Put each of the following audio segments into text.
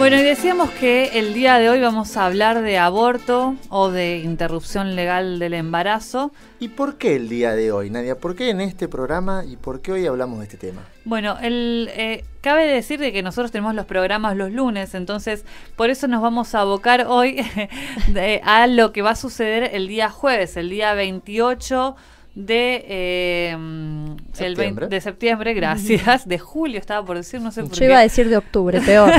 Bueno, y decíamos que el día de hoy vamos a hablar de aborto o de interrupción legal del embarazo. ¿Y por qué el día de hoy, Nadia? ¿Por qué en este programa y por qué hoy hablamos de este tema? Bueno, cabe decir de que nosotros tenemos los programas los lunes, entonces por eso nos vamos a abocar hoy a lo que va a suceder el día jueves, el día 28 de septiembre, gracias, de julio estaba por decir, no sé por qué. Yo iba a decir de octubre, peor,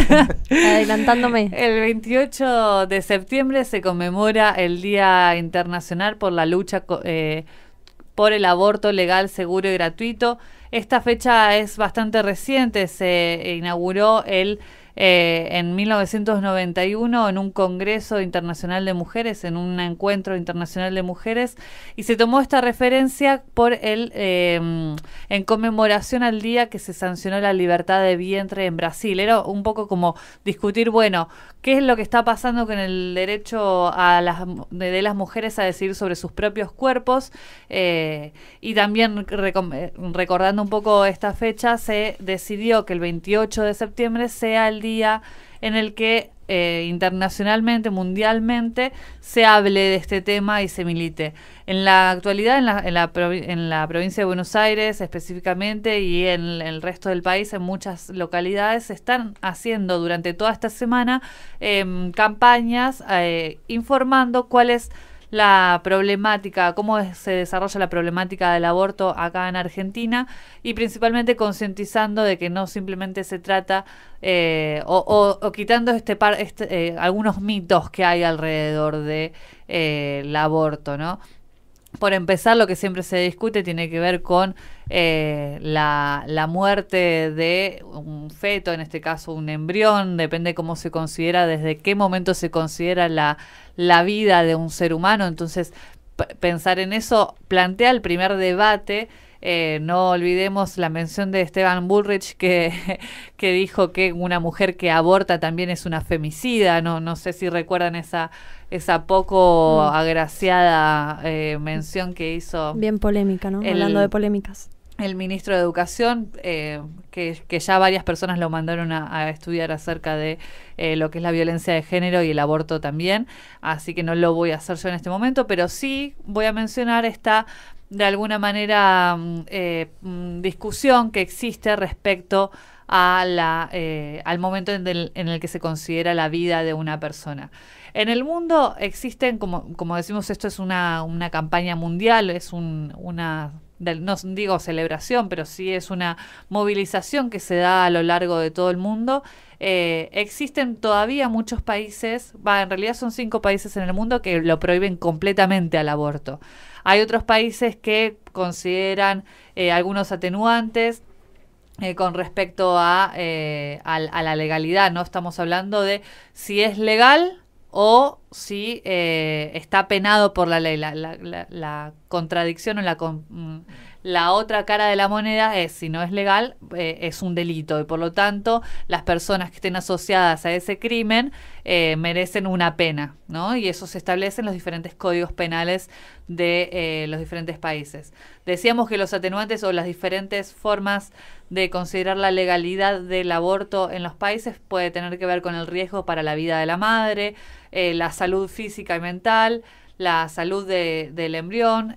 adelantándome. El 28 de septiembre se conmemora el Día Internacional por la lucha por el aborto legal, seguro y gratuito. Esta fecha es bastante reciente, se inauguró en 1991 en un Congreso Internacional de Mujeres, en un encuentro internacional de mujeres, y se tomó esta referencia en conmemoración al día que se sancionó la libertad de vientre en Brasil. Era un poco como discutir, bueno, qué es lo que está pasando con el derecho de las mujeres a decidir sobre sus propios cuerpos, y también recordando un poco esta fecha, se decidió que el 28 de septiembre sea el día en el que internacionalmente, mundialmente, se hable de este tema y se milite. En la actualidad, en la provincia de Buenos Aires específicamente y en el resto del país, en muchas localidades, se están haciendo durante toda esta semana campañas informando cuál es la problemática, cómo se desarrolla la problemática del aborto acá en Argentina, y principalmente concientizando de que no simplemente se trata o quitando algunos mitos que hay alrededor de el aborto, ¿no? Por empezar, lo que siempre se discute tiene que ver con la muerte de un feto, en este caso un embrión, depende cómo se considera, desde qué momento se considera la vida de un ser humano. Entonces, pensar en eso plantea el primer debate. No olvidemos la mención de Esteban Bullrich que dijo que una mujer que aborta también es una femicida. No sé si recuerdan esa poco agraciada mención que hizo. Bien polémica, ¿no? Hablando de polémicas. El ministro de Educación, que ya varias personas lo mandaron a estudiar acerca de lo que es la violencia de género y el aborto también, así que no lo voy a hacer yo en este momento, pero sí voy a mencionar de alguna manera discusión que existe respecto a al momento en el que se considera la vida de una persona. En el mundo existen, como decimos, esto es una campaña mundial, es no digo celebración, pero sí es una movilización que se da a lo largo de todo el mundo. Existen todavía muchos países, en realidad son 5 países en el mundo que lo prohíben completamente al aborto. Hay otros países que consideran algunos atenuantes con respecto a la legalidad. No estamos hablando de si es legal o si está penado por la ley. La contradicción o la otra cara de la moneda es, si no es legal, es un delito, y por lo tanto las personas que estén asociadas a ese crimen merecen una pena, ¿no? Y eso se establece en los diferentes códigos penales de los diferentes países. Decíamos que los atenuantes o las diferentes formas de considerar la legalidad del aborto en los países puede tener que ver con el riesgo para la vida de la madre, la salud física y mental, la salud del embrión,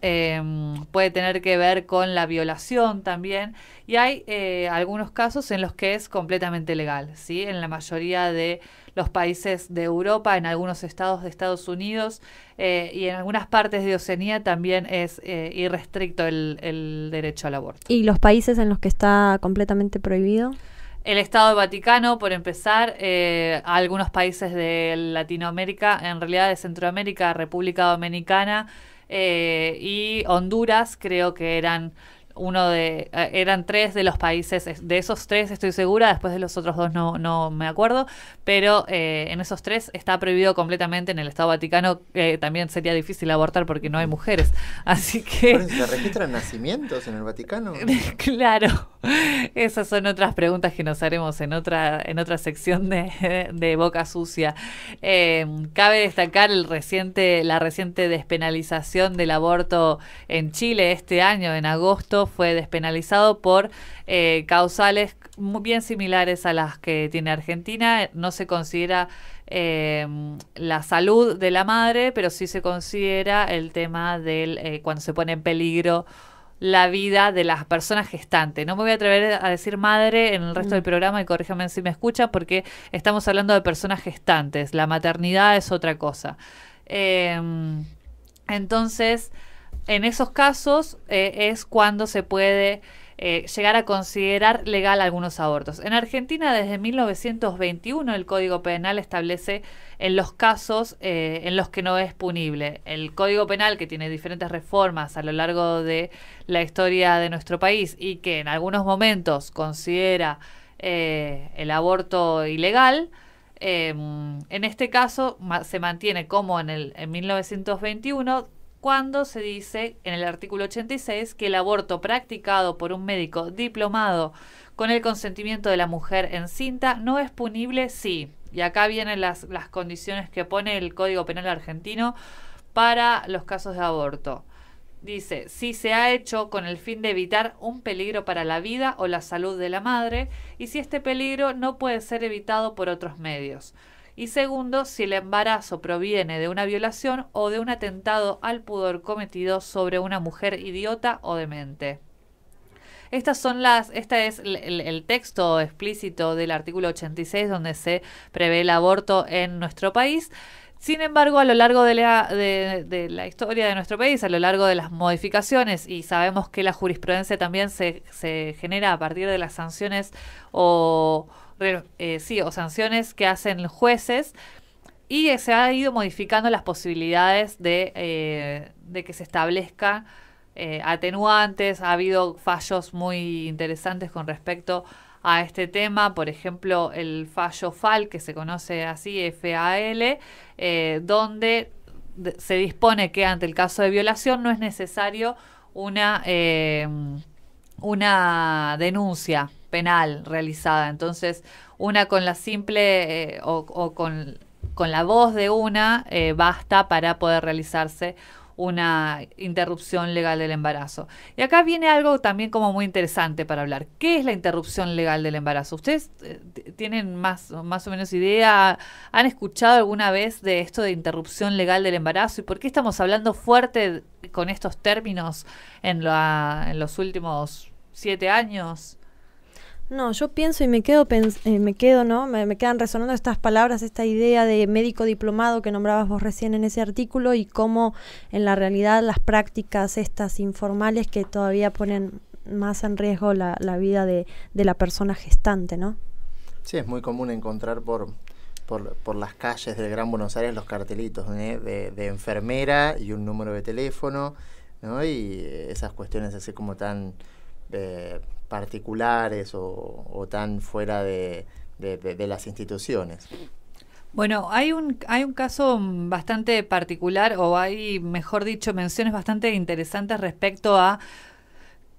puede tener que ver con la violación también, y hay algunos casos en los que es completamente legal, ¿sí? En la mayoría de los países de Europa, en algunos estados de Estados Unidos y en algunas partes de Oceanía también es irrestricto el derecho al aborto. ¿Y los países en los que está completamente prohibido? El Estado del Vaticano, por empezar, algunos países de Latinoamérica, en realidad de Centroamérica, República Dominicana y Honduras, creo que eran eran 3 de los países, de esos 3 estoy segura, después de los otros 2 no me acuerdo, pero en eesos 3 está prohibido completamente. En el Estado Vaticano también sería difícil abortar porque no hay mujeres, así que... ¿Se registran nacimientos en el Vaticano? Claro, esas son otras preguntas que nos haremos en otra sección de Boca Sucia. Cabe destacar la reciente despenalización del aborto en Chile este año, en agosto, fue despenalizado por causales bien similares a las que tiene Argentina. No se considera la salud de la madre, pero sí se considera el tema del cuando se pone en peligro la vida de las personas gestantes. No me voy a atrever a decir madre en el resto del programa, y corríjame si me escuchan, porque estamos hablando de personas gestantes. La maternidad es otra cosa. Entonces, en esos casos es cuando se puede llegar a considerar legal algunos abortos. En Argentina, desde 1921, el Código Penal establece en los casos en los que no es punible. El Código Penal, que tiene diferentes reformas a lo largo de la historia de nuestro país y que en algunos momentos considera el aborto ilegal, en este caso se mantiene como en 1921, cuando se dice en el artículo 86 que el aborto practicado por un médico diplomado con el consentimiento de la mujer encinta no es punible, sí. Y acá vienen las condiciones que pone el Código Penal argentino para los casos de aborto. Dice, si se ha hecho con el fin de evitar un peligro para la vida o la salud de la madre, y si este peligro no puede ser evitado por otros medios. Y segundo, si el embarazo proviene de una violación o de un atentado al pudor cometido sobre una mujer idiota o demente. Esta es el texto explícito del artículo 86, donde se prevé el aborto en nuestro país. Sin embargo, a lo largo de la historia de nuestro país, a lo largo de las modificaciones, y sabemos que la jurisprudencia también se genera a partir de las sanciones o sanciones que hacen jueces, y se ha ido modificando las posibilidades de que se establezcan atenuantes. Ha habido fallos muy interesantes con respecto a este tema, por ejemplo el fallo FAL, que se conoce así, FAL, donde se dispone que ante el caso de violación no es necesario una denuncia penal realizada. Entonces, una con la simple con la voz de una basta para poder realizarse una interrupción legal del embarazo. Y acá viene algo también como muy interesante para hablar. ¿Qué es la interrupción legal del embarazo? ¿Ustedes tienen más o menos idea? ¿Han escuchado alguna vez de esto de interrupción legal del embarazo? ¿Y por qué estamos hablando fuerte con estos términos en los últimos 7 años? No, yo pienso y me quedan resonando estas palabras, esta idea de médico diplomado que nombrabas vos recién en ese artículo, y cómo en la realidad las prácticas estas informales que todavía ponen más en riesgo la vida de la persona gestante, ¿no? Sí, es muy común encontrar por las calles del Gran Buenos Aires los cartelitos de enfermera y un número de teléfono, ¿no? Y esas cuestiones así como tan particulares o tan fuera de las instituciones. Bueno, hay un caso bastante particular, o hay, mejor dicho, menciones bastante interesantes respecto a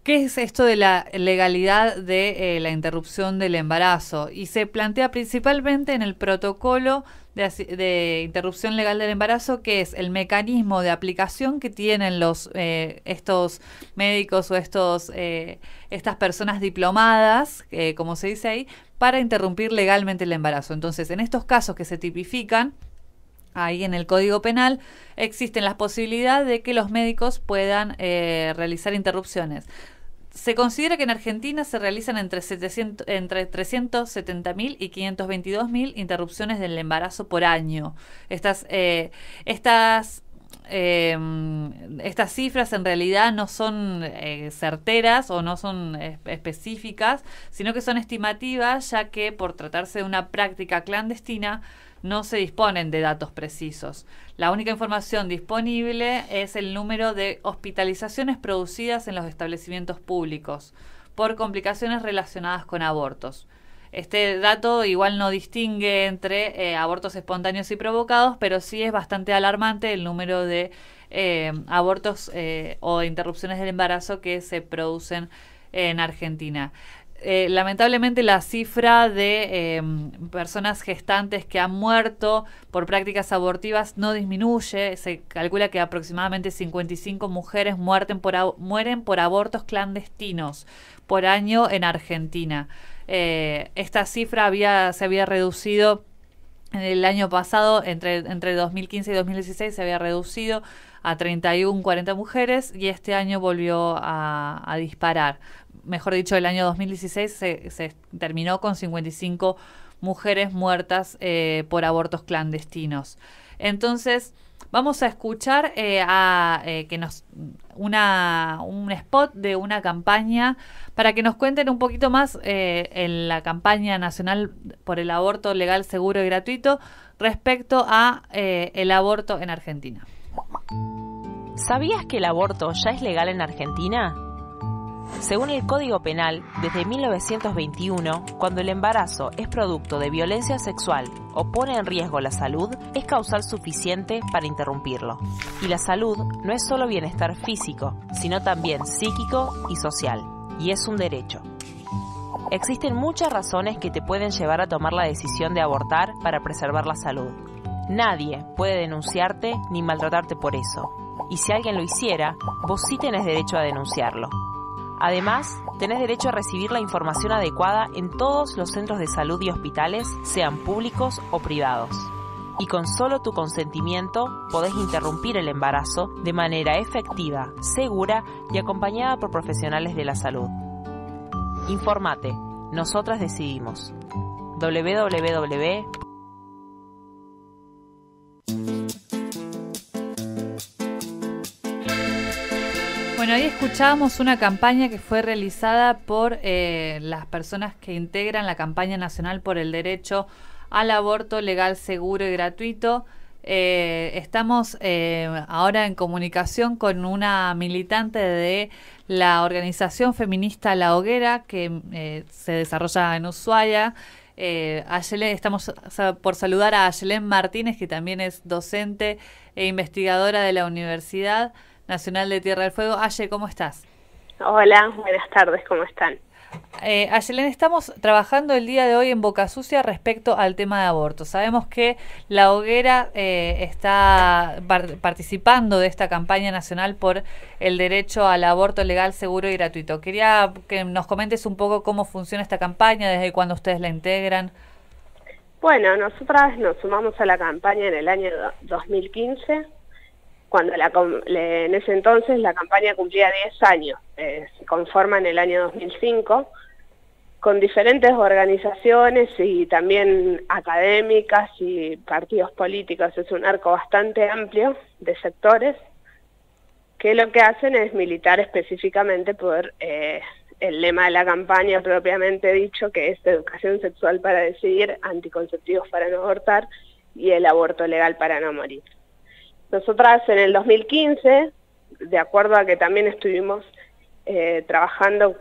qué es esto de la legalidad de la interrupción del embarazo, y se plantea principalmente en el protocolo de interrupción legal del embarazo, que es el mecanismo de aplicación que tienen estos médicos o estas personas diplomadas, como se dice ahí, para interrumpir legalmente el embarazo. Entonces, en estos casos que se tipifican ahí en el Código Penal, existen las posibilidades de que los médicos puedan realizar interrupciones. Se considera que en Argentina se realizan entre 370.000 y 522.000 interrupciones del embarazo por año. Estas cifras en realidad no son certeras o no son específicas, sino que son estimativas, ya que por tratarse de una práctica clandestina no se disponen de datos precisos. La única información disponible es el número de hospitalizaciones producidas en los establecimientos públicos por complicaciones relacionadas con abortos. Este dato igual no distingue entre abortos espontáneos y provocados, pero sí es bastante alarmante el número de abortos o interrupciones del embarazo que se producen en Argentina. lamentablemente la cifra de personas gestantes que han muerto por prácticas abortivas no disminuye. Se calcula que aproximadamente 55 mujeres mueren por abortos clandestinos por año en Argentina. Esta cifra se había reducido en el año pasado, entre 2015 y 2016 se había reducido a 31, 40 mujeres y este año volvió a disparar. Mejor dicho, el año 2016 se terminó con 55 mujeres muertas por abortos clandestinos. Entonces, vamos a escuchar un spot de una campaña para que nos cuenten un poquito más en la campaña nacional por el aborto legal, seguro y gratuito respecto a el aborto en Argentina. ¿Sabías que el aborto ya es legal en Argentina? Según el Código Penal, desde 1921, cuando el embarazo es producto de violencia sexual o pone en riesgo la salud, es causal suficiente para interrumpirlo. Y la salud no es solo bienestar físico, sino también psíquico y social, y es un derecho. Existen muchas razones que te pueden llevar a tomar la decisión de abortar para preservar la salud. Nadie puede denunciarte ni maltratarte por eso. Y si alguien lo hiciera, vos sí tenés derecho a denunciarlo. Además, tenés derecho a recibir la información adecuada en todos los centros de salud y hospitales, sean públicos o privados. Y con solo tu consentimiento podés interrumpir el embarazo de manera efectiva, segura y acompañada por profesionales de la salud. Informate, nosotras decidimos. www. Bueno, ahí escuchábamos una campaña que fue realizada por las personas que integran la campaña nacional por el derecho al aborto legal, seguro y gratuito. Estamos ahora en comunicación con una militante de la organización feminista La Hoguera que se desarrolla en Ushuaia. Estamos por saludar a Ayelén Martínez, que también es docente e investigadora de la Universidad Nacional de Tierra del Fuego. Aye, ¿cómo estás? Hola, buenas tardes, ¿cómo están? Ayelén, estamos trabajando el día de hoy en Boca Sucia respecto al tema de aborto. Sabemos que La Hoguera está participando de esta campaña nacional por el derecho al aborto legal, seguro y gratuito. Quería que nos comentes un poco cómo funciona esta campaña, desde cuándo ustedes la integran. Bueno, nosotras nos sumamos a la campaña en el año 2015, cuando en ese entonces la campaña cumplía 10 años. Se conforma en el año 2005, con diferentes organizaciones y también académicas y partidos políticos. Es un arco bastante amplio de sectores que lo que hacen es militar específicamente por el lema de la campaña propiamente dicho, que es educación sexual para decidir, anticonceptivos para no abortar y el aborto legal para no morir. Nosotras en el 2015, de acuerdo a que también estuvimos trabajando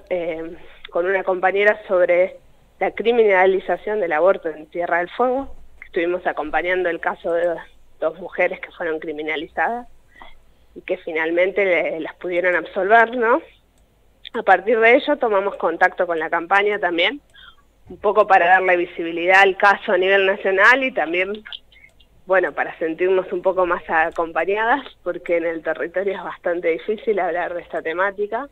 con una compañera sobre la criminalización del aborto en Tierra del Fuego, estuvimos acompañando el caso de dos mujeres que fueron criminalizadas y que finalmente las pudieron absolver, ¿no? A partir de ello tomamos contacto con la campaña también, un poco para darle visibilidad al caso a nivel nacional y también, bueno, para sentirnos un poco más acompañadas, porque en el territorio es bastante difícil hablar de esta temática.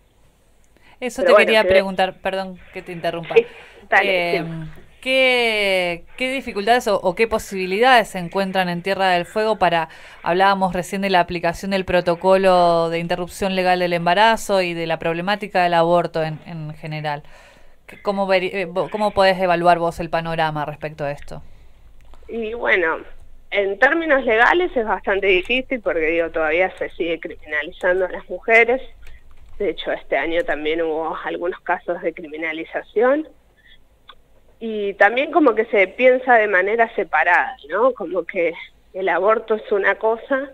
Eso te quería preguntar, perdón que te interrumpa. Sí, dale, sí. ¿Qué dificultades o qué posibilidades se encuentran en Tierra del Fuego hablábamos recién de la aplicación del protocolo de interrupción legal del embarazo y de la problemática del aborto en general? ¿Cómo podés evaluar vos el panorama respecto a esto? Y bueno, en términos legales es bastante difícil porque todavía se sigue criminalizando a las mujeres. De hecho, este año también hubo algunos casos de criminalización. Y también como que se piensa de manera separada, ¿no? Como que el aborto es una cosa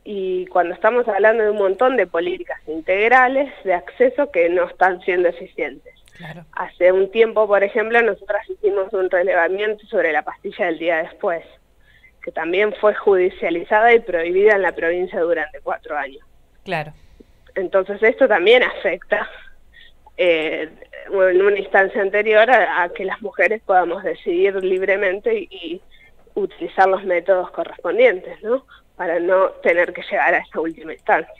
y cuando estamos hablando de un montón de políticas integrales de acceso que no están siendo eficientes. Claro. Hace un tiempo, por ejemplo, nosotras hicimos un relevamiento sobre la pastilla del día después, que también fue judicializada y prohibida en la provincia durante 4 años. Claro. Entonces esto también afecta en una instancia anterior a que las mujeres podamos decidir libremente y utilizar los métodos correspondientes, ¿no? Para no tener que llegar a esa última instancia.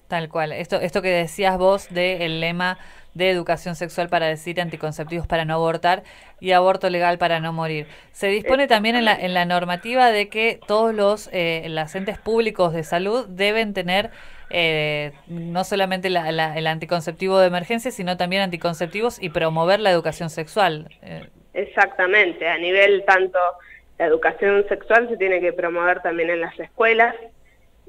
Tal cual. Esto que decías vos del lema de educación sexual para decir anticonceptivos para no abortar y aborto legal para no morir. Se dispone también en la normativa de que todos los entes públicos de salud deben tener no solamente el anticonceptivo de emergencia, sino también anticonceptivos y promover la educación sexual. Exactamente, a nivel tanto la educación sexual se tiene que promover también en las escuelas,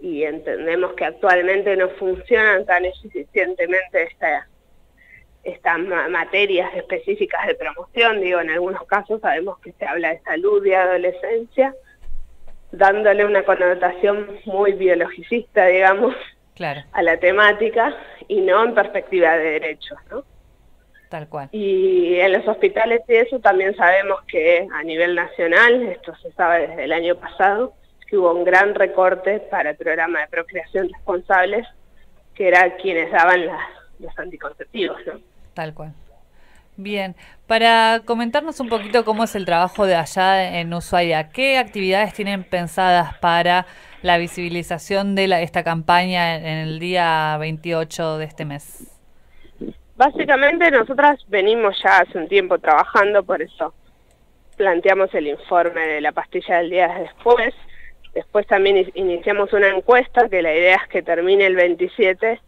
y entendemos que actualmente no funcionan tan eficientemente estas materias específicas de promoción. Digo, en algunos casos sabemos que se habla de salud y adolescencia, dándole una connotación muy biologicista, digamos, claro, a la temática, y no en perspectiva de derechos, ¿no? Tal cual. Y en los hospitales y eso también sabemos que a nivel nacional, esto se sabe desde el año pasado, que hubo un gran recorte para el programa de procreación responsables, que eran quienes daban los anticonceptivos, ¿no? Tal cual. Bien, para comentarnos un poquito cómo es el trabajo de allá en Ushuaia, ¿qué actividades tienen pensadas para la visibilización de esta campaña en el día 28 de este mes? Básicamente nosotras venimos ya hace un tiempo trabajando, por eso planteamos el informe de la pastilla del día después. Después también iniciamos una encuesta que la idea es que termine el 27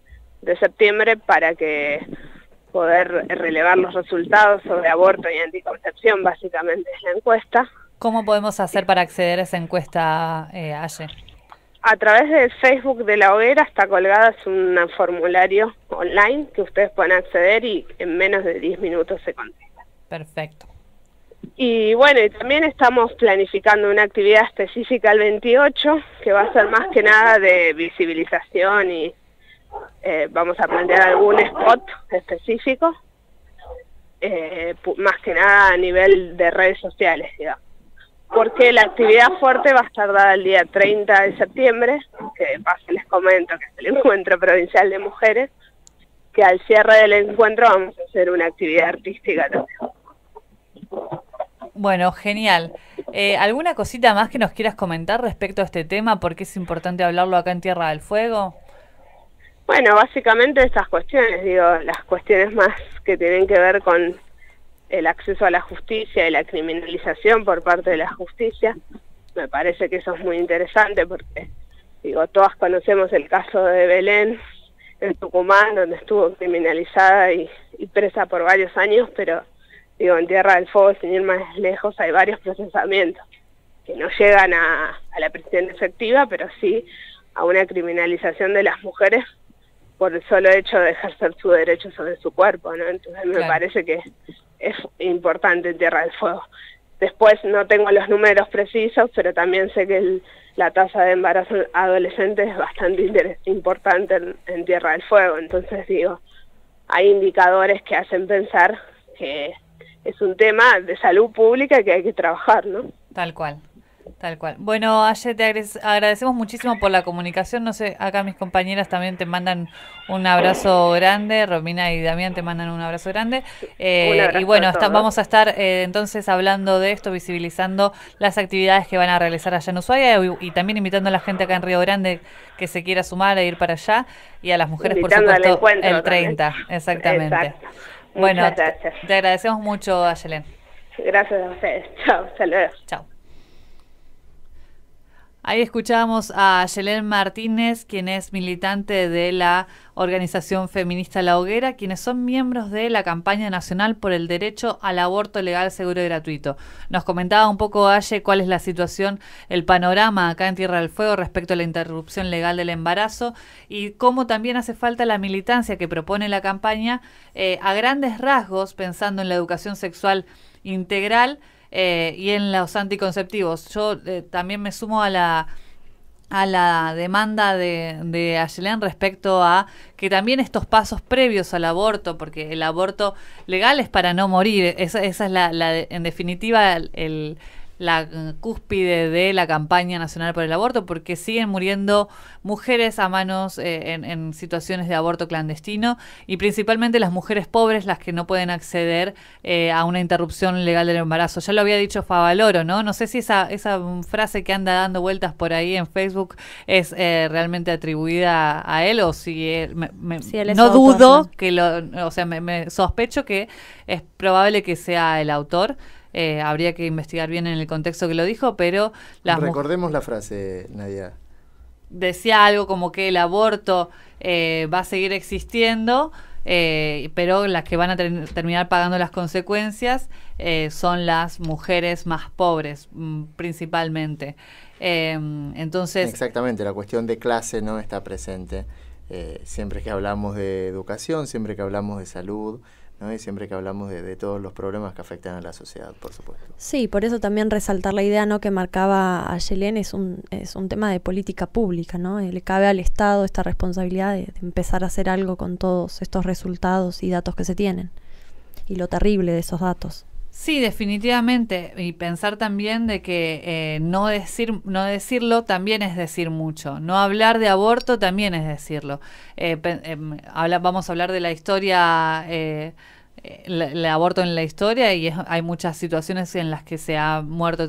de septiembre para que poder relevar los resultados sobre aborto y anticoncepción, básicamente es la encuesta. ¿Cómo podemos hacer para acceder a esa encuesta, Aye? A través del Facebook de La Hoguera está colgada un formulario online que ustedes pueden acceder y en menos de 10 minutos se contesta. Perfecto. Y bueno, y también estamos planificando una actividad específica el 28, que va a ser más que nada de visibilización y vamos a plantear algún spot específico, más que nada a nivel de redes sociales, digamos. Porque la actividad fuerte va a estar dada el día 30 de septiembre, que de paso les comento que es el Encuentro Provincial de Mujeres, que al cierre del encuentro vamos a hacer una actividad artística también. Bueno, genial. ¿Alguna cosita más que nos quieras comentar respecto a este tema? ¿Por qué es importante hablarlo acá en Tierra del Fuego? Bueno, básicamente estas cuestiones, digo, las cuestiones más que tienen que ver con el acceso a la justicia y la criminalización por parte de la justicia. Me parece que eso es muy interesante porque, digo, todas conocemos el caso de Belén en Tucumán, donde estuvo criminalizada y presa por varios años, pero digo, en Tierra del Fuego, sin ir más lejos, hay varios procesamientos que no llegan a la prisión efectiva, pero sí a una criminalización de las mujeres por el solo hecho de ejercer su derecho sobre su cuerpo, ¿no? Entonces me parece que es importante en Tierra del Fuego. Después no tengo los números precisos, pero también sé que la tasa de embarazo adolescente es bastante importante en Tierra del Fuego. Entonces digo, hay indicadores que hacen pensar que es un tema de salud pública que hay que trabajar, ¿no? Tal cual. Tal cual. Bueno, Aye, te agradecemos muchísimo por la comunicación. No sé, acá mis compañeras también te mandan un abrazo grande. Romina y Damián te mandan un abrazo grande. Y bueno, vamos a estar entonces hablando de esto, visibilizando las actividades que van a realizar allá en Ushuaia y también invitando a la gente acá en Río Grande que se quiera sumar e ir para allá, y a las mujeres, invitando por supuesto, el 30. También. Exactamente. Exacto. Bueno, gracias. Te agradecemos mucho, Ayelén. Gracias a ustedes. Chao, hasta luego. Chao. Ahí escuchábamos a Ayelén Martínez, quien es militante de la organización feminista La Hoguera, quienes son miembros de la campaña nacional por el derecho al aborto legal, seguro y gratuito. Nos comentaba un poco, Aye, cuál es la situación, el panorama acá en Tierra del Fuego respecto a la interrupción legal del embarazo y cómo también hace falta la militancia que propone la campaña a grandes rasgos, pensando en la educación sexual integral y en los anticonceptivos. Yo también me sumo a la demanda de Ayelén respecto a que también estos pasos previos al aborto, porque el aborto legal es para no morir, esa es en definitiva cúspide de la campaña nacional por el aborto, porque siguen muriendo mujeres a manos en situaciones de aborto clandestino, y principalmente las mujeres pobres, las que no pueden acceder a una interrupción legal del embarazo. Ya lo había dicho Favaloro, ¿no? No sé si esa frase que anda dando vueltas por ahí en Facebook es realmente atribuida a él, o si Si él es no autor, dudo ¿no? que o sea, me sospecho que es probable que sea el autor. Habría que investigar bien en el contexto que lo dijo, pero Recordemos la frase, Nadia. decía algo como que el aborto va a seguir existiendo, pero las que van a terminar pagando las consecuencias son las mujeres más pobres, principalmente. Entonces, Exactamente, la cuestión de clase no está presente. Siempre que hablamos de educación, siempre que hablamos de salud, ¿no? Y siempre que hablamos de todos los problemas que afectan a la sociedad, por supuesto. Sí, por eso también resaltar la idea, ¿no?, que marcaba a Yelén, es un tema de política pública, ¿no? Le cabe al Estado esta responsabilidad de empezar a hacer algo con todos estos resultados y datos que se tienen, y lo terrible de esos datos. sí, definitivamente, y pensar también de que no decirlo también es decir mucho. No hablar de aborto también es decirlo. Vamos a hablar de la historia, el aborto en la historia, y hay muchas situaciones en las que se han muerto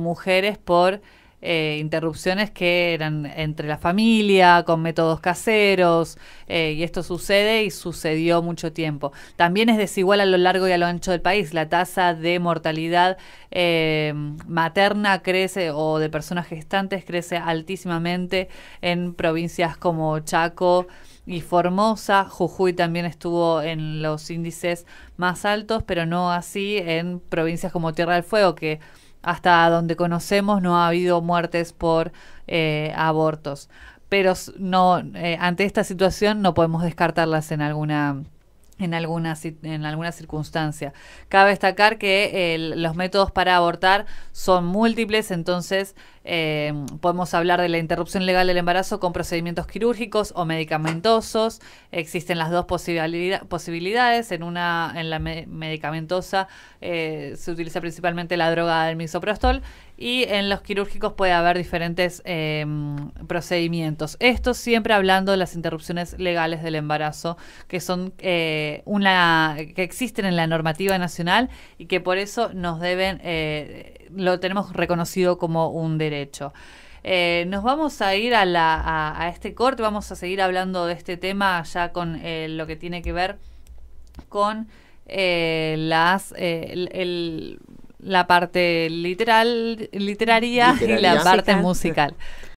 mujeres por interrupciones que eran entre la familia, con métodos caseros, y esto sucede y sucedió mucho tiempo. También es desigual a lo largo y a lo ancho del país. La tasa de mortalidad materna crece, o de personas gestantes crece altísimamente en provincias como Chaco y Formosa. Jujuy también estuvo en los índices más altos, pero no así en provincias como Tierra del Fuego, que hasta donde conocemos no ha habido muertes por abortos. Pero ante esta situación no podemos descartarlas en alguna circunstancia. Cabe destacar que los métodos para abortar son múltiples, entonces podemos hablar de la interrupción legal del embarazo con procedimientos quirúrgicos o medicamentosos. Existen las dos posibilidades. En la medicamentosa se utiliza principalmente la droga del misoprostol, y en los quirúrgicos puede haber diferentes procedimientos. Esto siempre hablando de las interrupciones legales del embarazo, que son que existen en la normativa nacional, y que por eso nos lo tenemos reconocido como un derecho. Nos vamos a ir a este corte. Vamos a seguir hablando de este tema ya con lo que tiene que ver con la parte literaria y la parte musical.